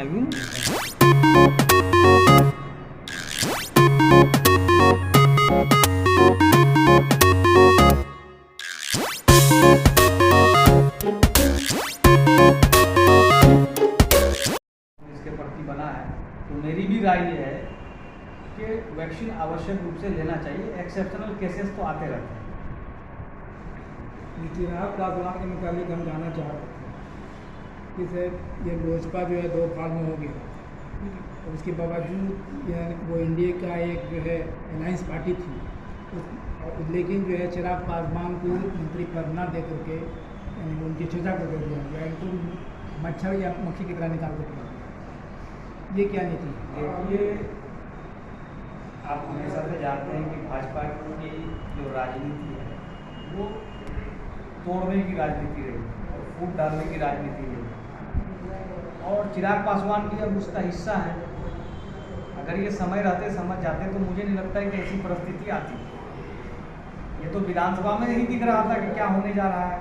अभी इसके प्रति बना है, तो मेरी भी राय ये है कि वैक्सीन आवश्यक रूप से लेना चाहिए। एक्सेप्शनल केसेस तो आते रहते हैं। चिराग पासवान के मुताबिक हम जाना चाह रहे थे कि सर ये लोजपा जो है 2 फार्म में हो गया और उसके बावजूद वो इंडिया का एक जो है अलायंस पार्टी थी, लेकिन जो है चिराग पासवान को मंत्री पद न दे करके उनकी सजा कर दिया गया, इनको मच्छर या मक्खी की तरह निकाल कर दिया। ये क्या नीति है? देखिए, आप हमेशा से जानते हैं कि भाजपा की जो राजनीति है वो तोड़ने की राजनीति रही और फूट डालने की राजनीति रही, और चिराग पासवान भी अब उसका हिस्सा है। अगर ये समय रहते समझ जाते तो मुझे नहीं लगता है कि ऐसी परिस्थिति आती। ये तो विधानसभा में ही दिख रहा था कि क्या होने जा रहा है।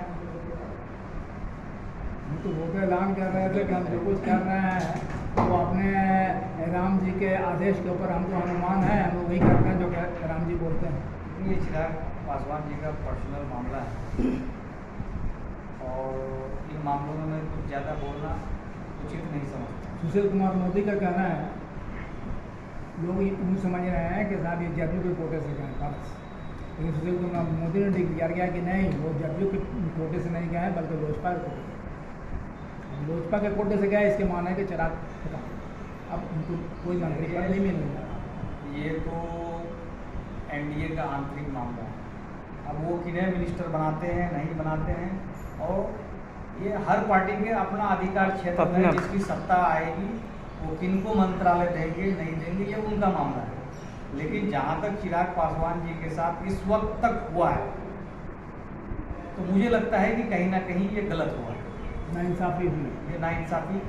तो वो तो ऐलान कर रहे थे कि हम जो कुछ कर रहे हैं वो अपने राम जी के आदेश के ऊपर हमको अनुमान है, हम वही करते हैं जो राम जी बोलते हैं। ये चिराग पासवान जी का पर्सनल मामला है और इन मामलों में मैं कुछ ज़्यादा बोलना उचित नहीं समझता। सुशील कुमार मोदी का कहना है, लोग यूँ समझ रहे हैं कि साहब ये जदयू के कोटे से गए भारत से, लेकिन सुशील कुमार मोदी ने डिक्लेयर किया कि नहीं, वो जदयू के कोटे से नहीं गए बल्कि लोजपा के कोटे से। लोजपा के कोटे से गए, इसके माना है कि चिराग खत्म, अब उनको कोई मंत्री पद नहीं मिलेगा। ये तो एनडीए का आंतरिक मामला है। अब वो किन्हें मिनिस्टर बनाते हैं नहीं बनाते हैं, और ये हर पार्टी के अपना अधिकार क्षेत्र में जिसकी सत्ता आएगी वो किनको मंत्रालय देंगे नहीं देंगे, ये उनका मामला है। लेकिन जहाँ तक चिराग पासवान जी के साथ इस वक्त तक हुआ है तो मुझे लगता है कि कहीं ना कहीं ये गलत हुआ है, नाइंसाफ़ी हुई, ये नाइंसाफ़ी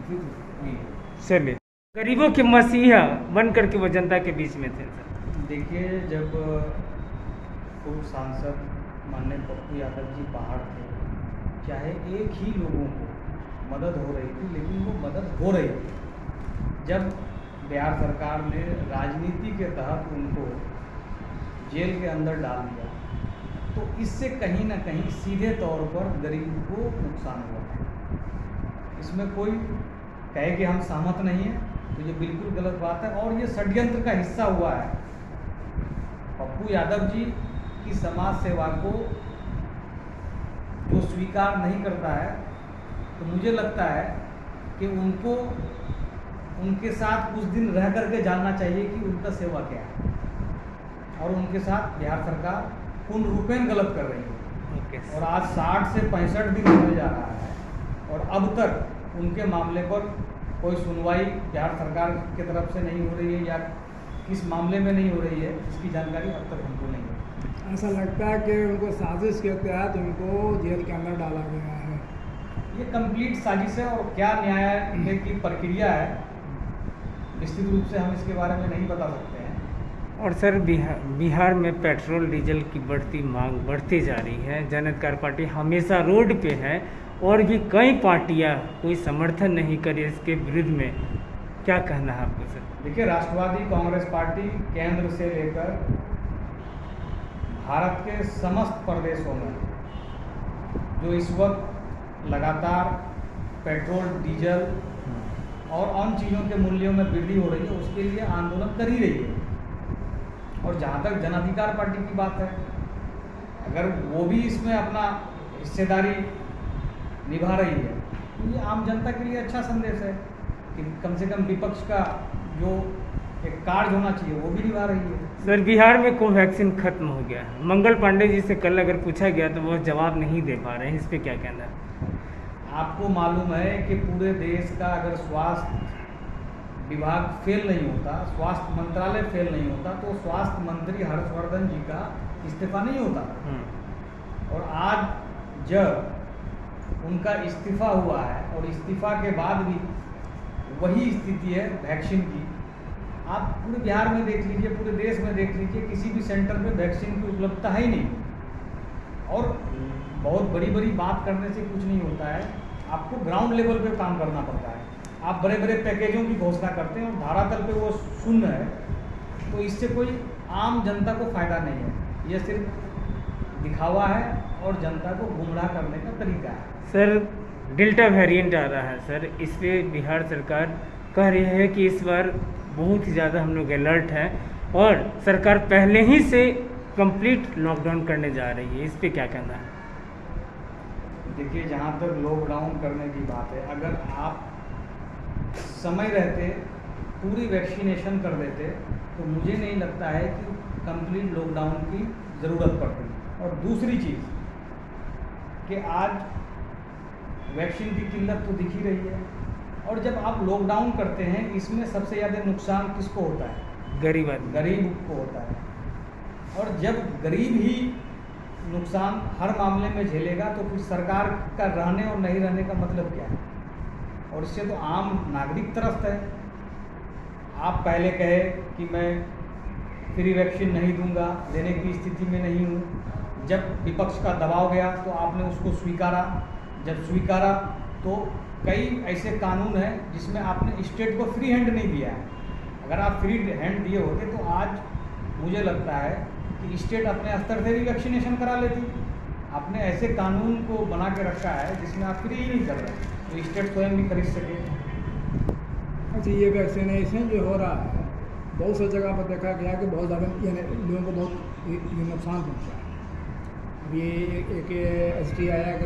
हुई। चलिए, गरीबों के मसीहा बन करके वो जनता के बीच में थे। देखिए, जब पूर्व सांसद माननीय पप्पू यादव जी बाहर थे, चाहे एक ही लोगों को मदद हो रही थी, लेकिन वो मदद हो रही थी। जब बिहार सरकार ने राजनीति के तहत उनको जेल के अंदर डाल दिया तो इससे कहीं ना कहीं सीधे तौर पर गरीब को नुकसान हुआ। इसमें कोई कहे कि हम सहमत नहीं हैं तो ये बिल्कुल गलत बात है, और ये षड्यंत्र का हिस्सा हुआ है। पप्पू यादव जी की समाज सेवा को जो स्वीकार नहीं करता है तो मुझे लगता है कि उनको उनके साथ कुछ दिन रह करके जानना चाहिए कि उनका सेवा क्या है, और उनके साथ बिहार सरकार पूर्ण रूपेण गलत कर रही है। और आज 60 से 65 दिन होने जा रहा है और अब तक उनके मामले पर कोई सुनवाई बिहार सरकार की तरफ से नहीं हो रही है, या किस मामले में नहीं हो रही है इसकी जानकारी अब तक हमको नहीं है। ऐसा लगता है कि उनको साजिश के तहत उनको जेल के अंदर डाला गया है। ये कंप्लीट साजिश है, और क्या न्यायालय की प्रक्रिया है निश्चित रूप से हम इसके बारे में नहीं बता सकते हैं। और सर, बिहार में पेट्रोल डीजल की बढ़ती मांग बढ़ती जा रही है। जन अधिकार पार्टी हमेशा रोड पे है और भी कई पार्टियां कोई समर्थन नहीं करे इसके विरुद्ध में, क्या कहना है आपको सर? देखिए, राष्ट्रवादी कांग्रेस पार्टी केंद्र से लेकर भारत के समस्त प्रदेशों में जो इस वक्त लगातार पेट्रोल डीजल और अन्य चीज़ों के मूल्यों में वृद्धि हो रही है उसके लिए आंदोलन कर ही रही है। और जहाँ तक जन अधिकार पार्टी की बात है, अगर वो भी इसमें अपना हिस्सेदारी निभा रही है तो ये आम जनता के लिए अच्छा संदेश है कि कम से कम विपक्ष का जो एक कार्य होना चाहिए वो भी निभा रही है। सर, बिहार में कोवैक्सीन खत्म हो गया है। मंगल पांडे जी से कल अगर पूछा गया तो वो जवाब नहीं दे पा रहे हैं, इस पर क्या कहना है? आपको मालूम है कि पूरे देश का अगर स्वास्थ्य विभाग फेल नहीं होता, स्वास्थ्य मंत्रालय फेल नहीं होता तो स्वास्थ्य मंत्री हर्षवर्धन जी का इस्तीफा नहीं होता। और आज जब उनका इस्तीफा हुआ है और इस्तीफा के बाद भी वही स्थिति है वैक्सीन की, आप पूरे बिहार में देख लीजिए, पूरे देश में देख लीजिए, किसी भी सेंटर में वैक्सीन की उपलब्धता है ही नहीं। और बहुत बड़ी बड़ी बात करने से कुछ नहीं होता है, आपको ग्राउंड लेवल पे काम करना पड़ता है। आप बड़े बड़े पैकेजों की घोषणा करते हैं और धरातल पे वो शून्य है, तो इससे कोई आम जनता को फ़ायदा नहीं है। ये सिर्फ दिखावा है और जनता को गुमराह करने का तरीका है। सर डेल्टा वेरिएंट आ रहा है सर, इस पे बिहार सरकार कह रही है कि इस बार बहुत ही ज़्यादा हम लोग अलर्ट हैं और सरकार पहले ही से कंप्लीट लॉकडाउन करने जा रही है, इस पे क्या कहना है? देखिए, जहाँ तक लॉकडाउन करने की बात है, अगर आप समय रहते पूरी वैक्सीनेशन कर देते तो मुझे नहीं लगता है कि कंप्लीट लॉकडाउन की ज़रूरत पड़ती। और दूसरी चीज़ कि आज वैक्सीन की किल्लत तो दिख ही रही है, और जब आप लॉकडाउन करते हैं इसमें सबसे ज़्यादा नुकसान किसको होता है? गरीब आदमी, गरीब को होता है। और जब गरीब ही नुकसान हर मामले में झेलेगा तो फिर सरकार का रहने और नहीं रहने का मतलब क्या है? और इससे तो आम नागरिक त्रस्त है। आप पहले कहे कि मैं फ्री वैक्सीन नहीं दूंगा, देने की स्थिति में नहीं हूँ। जब विपक्ष का दबाव गया तो आपने उसको स्वीकारा। जब स्वीकारा तो कई ऐसे कानून हैं जिसमें आपने स्टेट को फ्री हैंड नहीं दिया है। अगर आप फ्री हैंड दिए होते तो आज मुझे लगता है कि स्टेट अपने स्तर से भी वैक्सीनेशन करा लेती। आपने ऐसे कानून को बना के रखा है जिसमें आप फ्री ही नहीं कर रहे, तो स्टेट स्वयं भी खरीद सके। अच्छा, ये वैक्सीनेशन जो हो रहा है बहुत सी जगह पर देखा गया कि बहुत ज़्यादा लोगों को बहुत ये नुकसान पहुँचा है। अभी एक ST आया कि